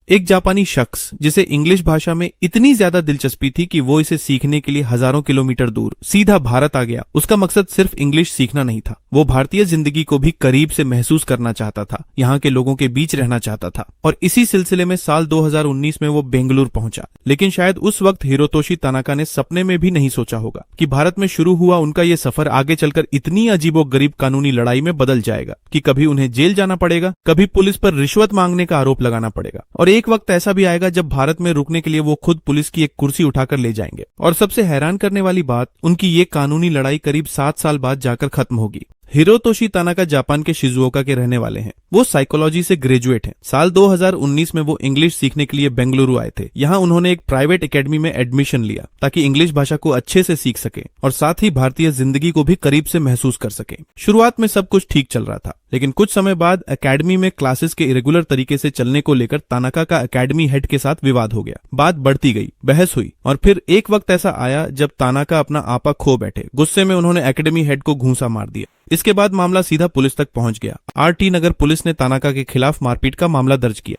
एक जापानी शख्स जिसे इंग्लिश भाषा में इतनी ज्यादा दिलचस्पी थी कि वो इसे सीखने के लिए हजारों किलोमीटर दूर सीधा भारत आ गया। उसका मकसद सिर्फ इंग्लिश सीखना नहीं था, वो भारतीय जिंदगी को भी करीब से महसूस करना चाहता था, यहाँ के लोगों के बीच रहना चाहता था। और इसी सिलसिले में साल 2019 में वो बेंगलुरु पहुंचा। लेकिन शायद उस वक्त हिरोतोशी तानाका ने सपने में भी नहीं सोचा होगा कि भारत में शुरू हुआ उनका ये सफर आगे चलकर इतनी अजीबोगरीब कानूनी लड़ाई में बदल जाएगा कि कभी उन्हें जेल जाना पड़ेगा, कभी पुलिस पर रिश्वत मांगने का आरोप लगाना पड़ेगा, और एक वक्त ऐसा भी आएगा जब भारत में रुकने के लिए वो खुद पुलिस की एक कुर्सी उठाकर ले जाएंगे। और सबसे हैरान करने वाली बात, उनकी ये कानूनी लड़ाई करीब 7 साल बाद जाकर खत्म होगी। हिरोतोशी तानाका जापान के शिजुओका के रहने वाले हैं। वो साइकोलॉजी से ग्रेजुएट हैं। साल 2019 में वो इंग्लिश सीखने के लिए बेंगलुरु आए थे। यहाँ उन्होंने एक प्राइवेट एकेडमी में एडमिशन लिया ताकि इंग्लिश भाषा को अच्छे से सीख सके और साथ ही भारतीय जिंदगी को भी करीब से महसूस कर सके। शुरुआत में सब कुछ ठीक चल रहा था, लेकिन कुछ समय बाद एकेडमी में क्लासेस के इरेगुलर तरीके से चलने को लेकर तानाका का एकेडमी हेड के साथ विवाद हो गया। बात बढ़ती गई, बहस हुई, और फिर एक वक्त ऐसा आया जब तानाका अपना आपा खो बैठे। गुस्से में उन्होंने एकेडमी हेड को घूंसा मार दिया। इसके बाद मामला सीधा पुलिस तक पहुंच गया। आरटी नगर पुलिस ने तानाका के खिलाफ मारपीट का मामला दर्ज किया।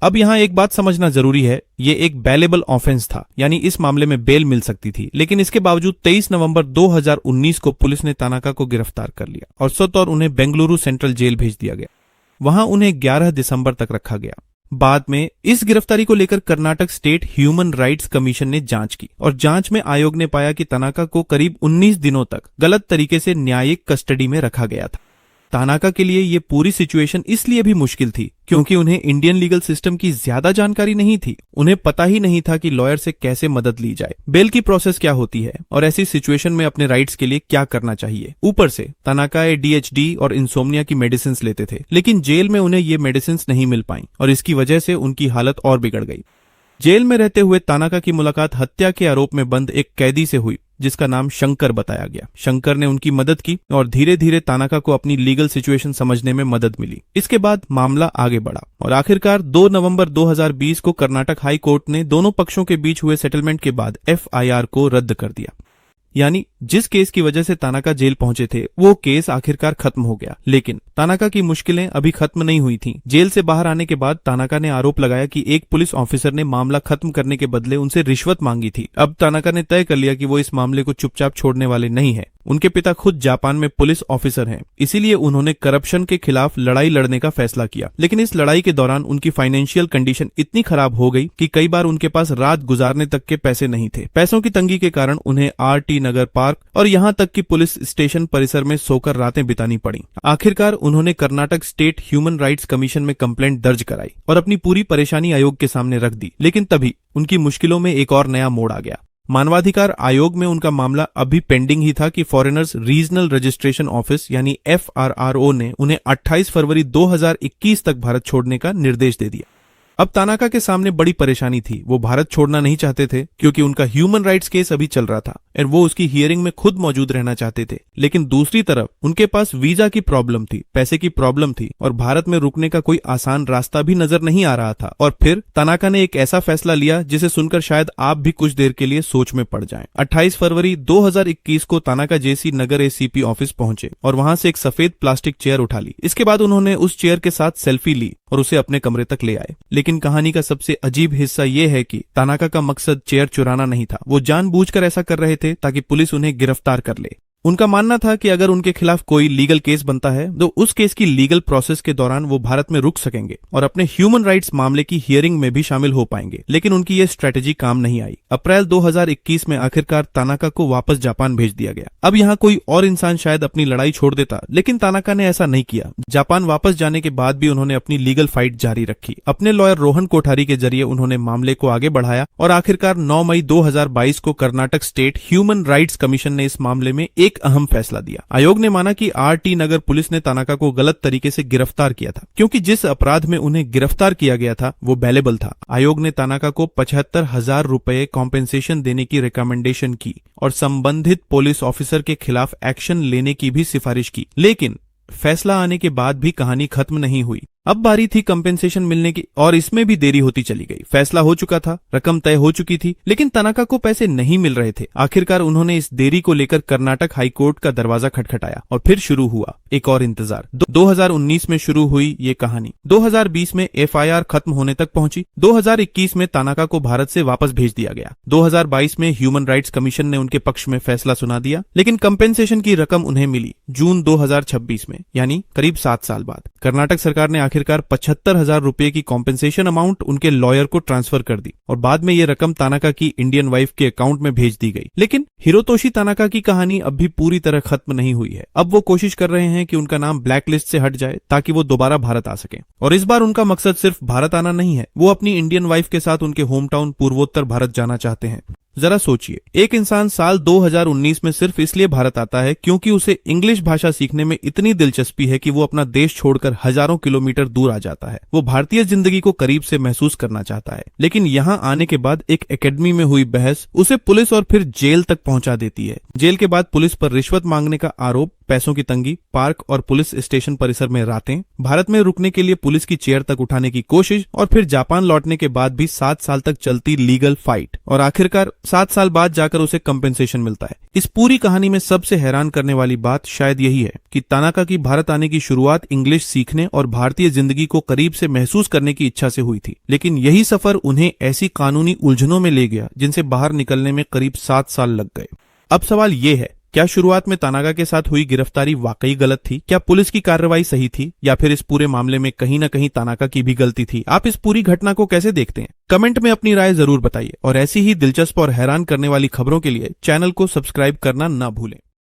अब यहाँ एक बात समझना जरूरी है, ये एक बेलेबल ऑफेंस था, यानी इस मामले में बेल मिल सकती थी। लेकिन इसके बावजूद 23 नवंबर 2019 को पुलिस ने तानाका को गिरफ्तार कर लिया और सत्वर उन्हें बेंगलुरु सेंट्रल जेल भेज दिया गया। वहां उन्हें 11 दिसंबर तक रखा गया। बाद में इस गिरफ्तारी को लेकर Karnataka state human rights commission ने जांच की और जांच में आयोग ने पाया कि तानाका को करीब 19 दिनों तक गलत तरीके से न्यायिक कस्टडी में रखा गया था। तानाका के लिए ये पूरी सिचुएशन इसलिए भी मुश्किल थी क्योंकि उन्हें इंडियन लीगल सिस्टम की ज्यादा जानकारी नहीं थी। उन्हें पता ही नहीं था कि लॉयर से कैसे मदद ली जाए, बेल की प्रोसेस क्या होती है और ऐसी सिचुएशन में अपने राइट्स के लिए क्या करना चाहिए। ऊपर से तानाका ADHD और इंसोम्निया की मेडिसिन लेते थे, लेकिन जेल में उन्हें ये मेडिसिन नहीं मिल पाई और इसकी वजह से उनकी हालत और बिगड़ गई। जेल में रहते हुए तानाका की मुलाकात हत्या के आरोप में बंद एक कैदी से हुई जिसका नाम शंकर बताया गया। शंकर ने उनकी मदद की और धीरे धीरे तानाका को अपनी लीगल सिचुएशन समझने में मदद मिली। इसके बाद मामला आगे बढ़ा और आखिरकार 2 नवंबर 2020 को कर्नाटक हाई कोर्ट ने दोनों पक्षों के बीच हुए सेटलमेंट के बाद FIR को रद्द कर दिया। यानी जिस केस की वजह से तानाका जेल पहुंचे थे वो केस आखिरकार खत्म हो गया। लेकिन तानाका की मुश्किलें अभी खत्म नहीं हुई थीं। जेल से बाहर आने के बाद तानाका ने आरोप लगाया कि एक पुलिस ऑफिसर ने मामला खत्म करने के बदले उनसे रिश्वत मांगी थी। अब तानाका ने तय कर लिया कि वो इस मामले को चुपचाप छोड़ने वाले नहीं है। उनके पिता खुद जापान में पुलिस ऑफिसर हैं, इसीलिए उन्होंने करप्शन के खिलाफ लड़ाई लड़ने का फैसला किया। लेकिन इस लड़ाई के दौरान उनकी फाइनेंशियल कंडीशन इतनी खराब हो गई कि कई बार उनके पास रात गुजारने तक के पैसे नहीं थे। पैसों की तंगी के कारण उन्हें RT नगर पार्क और यहाँ तक कि पुलिस स्टेशन परिसर में सोकर रातें बितानी पड़ी। आखिरकार उन्होंने Karnataka state human rights commission में कंप्लेंट दर्ज कराई और अपनी पूरी परेशानी आयोग के सामने रख दी। लेकिन तभी उनकी मुश्किलों में एक और नया मोड़ आ गया। मानवाधिकार आयोग में उनका मामला अभी पेंडिंग ही था कि फॉरेनर्स रीजनल रजिस्ट्रेशन ऑफिस यानी FRRO ने उन्हें 28 फरवरी 2021 तक भारत छोड़ने का निर्देश दे दिया। अब तानाका के सामने बड़ी परेशानी थी। वो भारत छोड़ना नहीं चाहते थे क्योंकि उनका ह्यूमन राइट्स केस अभी चल रहा था और वो उसकी हियरिंग में खुद मौजूद रहना चाहते थे। लेकिन दूसरी तरफ उनके पास वीजा की प्रॉब्लम थी, पैसे की प्रॉब्लम थी और भारत में रुकने का कोई आसान रास्ता भी नजर नहीं आ रहा था। और फिर तानाका ने एक ऐसा फैसला लिया जिसे सुनकर शायद आप भी कुछ देर के लिए सोच में पड़ जाएं। 28 फरवरी 2021 को तानाका JC नगर ACP ऑफिस पहुंचे और वहां से एक सफेद प्लास्टिक चेयर उठा ली। इसके बाद उन्होंने उस चेयर के साथ सेल्फी ली और उसे अपने कमरे तक ले आए। लेकिन कहानी का सबसे अजीब हिस्सा यह है कि तानाका का मकसद चेयर चुराना नहीं था। वो जानबूझकर ऐसा कर रहे थे ताकि पुलिस उन्हें गिरफ्तार कर ले। उनका मानना था कि अगर उनके खिलाफ कोई लीगल केस बनता है तो उस केस की लीगल प्रोसेस के दौरान वो भारत में रुक सकेंगे और अपने ह्यूमन राइट्स मामले की हियरिंग में भी शामिल हो पाएंगे। लेकिन उनकी ये स्ट्रेटेजी काम नहीं आई। अप्रैल 2021 में आखिरकार तानाका को वापस जापान भेज दिया गया। अब यहाँ कोई और इंसान शायद अपनी लड़ाई छोड़ देता, लेकिन तानाका ने ऐसा नहीं किया। जापान वापस जाने के बाद भी उन्होंने अपनी लीगल फाइट जारी रखी। अपने लॉयर रोहन कोठारी के जरिए उन्होंने मामले को आगे बढ़ाया और आखिरकार 9 मई 2022 को Karnataka state human rights commission ने इस मामले में एक अहम फैसला दिया। आयोग ने माना कि RT नगर पुलिस ने तानाका को गलत तरीके से गिरफ्तार किया था क्योंकि जिस अपराध में उन्हें गिरफ्तार किया गया था वो बेलेबल था। आयोग ने तानाका को 75,000 रुपए कॉम्पेंसेशन देने की रिकमेंडेशन की और संबंधित पुलिस ऑफिसर के खिलाफ एक्शन लेने की भी सिफारिश की। लेकिन फैसला आने के बाद भी कहानी खत्म नहीं हुई। अब बारी थी कंपेंसेशन मिलने की और इसमें भी देरी होती चली गई। फैसला हो चुका था, रकम तय हो चुकी थी, लेकिन तनाका को पैसे नहीं मिल रहे थे। आखिरकार उन्होंने इस देरी को लेकर कर्नाटक हाईकोर्ट का दरवाजा खटखटाया और फिर शुरू हुआ एक और इंतजार। 2019 में शुरू हुई ये कहानी 2020 में एफआईआर खत्म होने तक पहुंची। 2021 में तनाका को भारत से वापस भेज दिया गया। 2022 में ह्यूमन राइट्स कमीशन ने उनके पक्ष में फैसला सुना दिया, लेकिन कंपेंसेशन की रकम उन्हें मिली जून 2026 में, यानी करीब 7 साल बाद। कर्नाटक सरकार ने आखिरकार 75,000 रुपए की कॉम्पेंसेशन अमाउंट उनके लॉयर को ट्रांसफर कर दी और बाद में ये रकम तानाका की इंडियन वाइफ के अकाउंट में भेज दी गई। लेकिन हिरोतोशी तानाका की कहानी अब भी पूरी तरह खत्म नहीं हुई है। अब वो कोशिश कर रहे हैं कि उनका नाम ब्लैकलिस्ट से हट जाए ताकि वो दोबारा भारत आ सके। और इस बार उनका मकसद सिर्फ भारत आना नहीं है, वो अपनी इंडियन वाइफ के साथ उनके होम टाउन पूर्वोत्तर भारत जाना चाहते हैं। जरा सोचिए, एक इंसान साल 2019 में सिर्फ इसलिए भारत आता है क्योंकि उसे इंग्लिश भाषा सीखने में इतनी दिलचस्पी है कि वो अपना देश छोड़कर हजारों किलोमीटर दूर आ जाता है। वो भारतीय जिंदगी को करीब से महसूस करना चाहता है, लेकिन यहाँ आने के बाद एक एकेडमी में हुई बहस उसे पुलिस और फिर जेल तक पहुंचा देती है। जेल के बाद पुलिस पर रिश्वत मांगने का आरोप, पैसों की तंगी, पार्क और पुलिस स्टेशन परिसर में रातें, भारत में रुकने के लिए पुलिस की चेयर तक उठाने की कोशिश और फिर जापान लौटने के बाद भी 7 साल तक चलती लीगल फाइट और आखिरकार 7 साल बाद जाकर उसे कंपेंसेशन मिलता है। इस पूरी कहानी में सबसे हैरान करने वाली बात शायद यही है कि तानाका की भारत आने की शुरुआत इंग्लिश सीखने और भारतीय जिंदगी को करीब से महसूस करने की इच्छा से हुई थी, लेकिन यही सफर उन्हें ऐसी कानूनी उलझनों में ले गया जिनसे बाहर निकलने में करीब 7 साल लग गए। अब सवाल ये है, क्या शुरुआत में तानाका के साथ हुई गिरफ्तारी वाकई गलत थी? क्या पुलिस की कार्रवाई सही थी या फिर इस पूरे मामले में कहीं ना कहीं तानाका की भी गलती थी? आप इस पूरी घटना को कैसे देखते हैं? कमेंट में अपनी राय जरूर बताइए और ऐसी ही दिलचस्प और हैरान करने वाली खबरों के लिए चैनल को सब्सक्राइब करना ना भूलें।